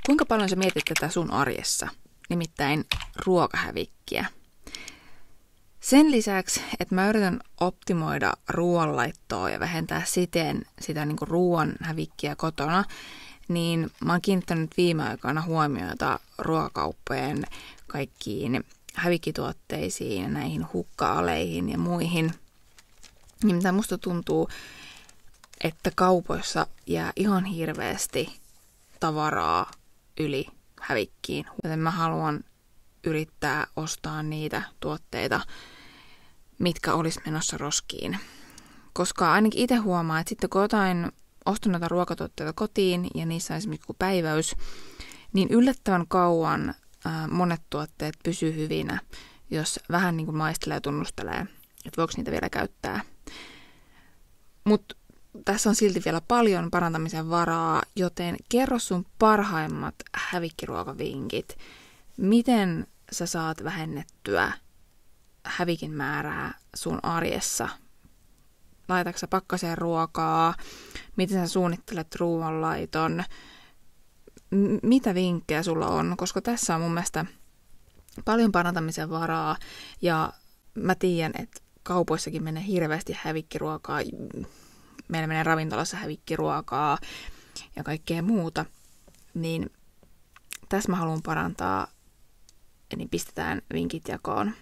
Kuinka paljon sä mietit tätä sun arjessa, nimittäin ruokahävikkiä? Sen lisäksi, että mä yritän optimoida ruoanlaittoa ja vähentää siten sitä niin kuin ruoan hävikkiä kotona, niin mä oon kiinnittänyt viime aikoina huomiota ruokakauppojen kaikkiin hävikkituotteisiin ja näihin hukka-aleihin ja muihin. Nimittäin musta tuntuu, että kaupoissa jää ihan hirveästi tavaraa yli hävikkiin. Joten mä haluan yrittää ostaa niitä tuotteita, mitkä olisi menossa roskiin. Koska ainakin itse huomaa, että sitten kun ostan noita ruokatuotteita kotiin ja niissä on esimerkiksi päiväys, niin yllättävän kauan monet tuotteet pysyy hyvinä, jos vähän niin kuin maistelee ja tunnustelee, että voiko niitä vielä käyttää. Mutta tässä on silti vielä paljon parantamisen varaa, joten kerro sun parhaimmat hävikkiruokavinkit. Miten sä saat vähennettyä hävikin määrää sun arjessa? Laitatko sä pakkaseen ruokaa? Miten sä suunnittelet ruoanlaiton? Mitä vinkkejä sulla on? Koska tässä on mun mielestä paljon parantamisen varaa ja mä tiedän, että kaupoissakin menee hirveästi hävikkiruokaa. Meillä menee ravintolassa hävikkiruokaa ja kaikkea muuta. Niin tässä mä haluan parantaa, niin pistetään vinkit jakoon.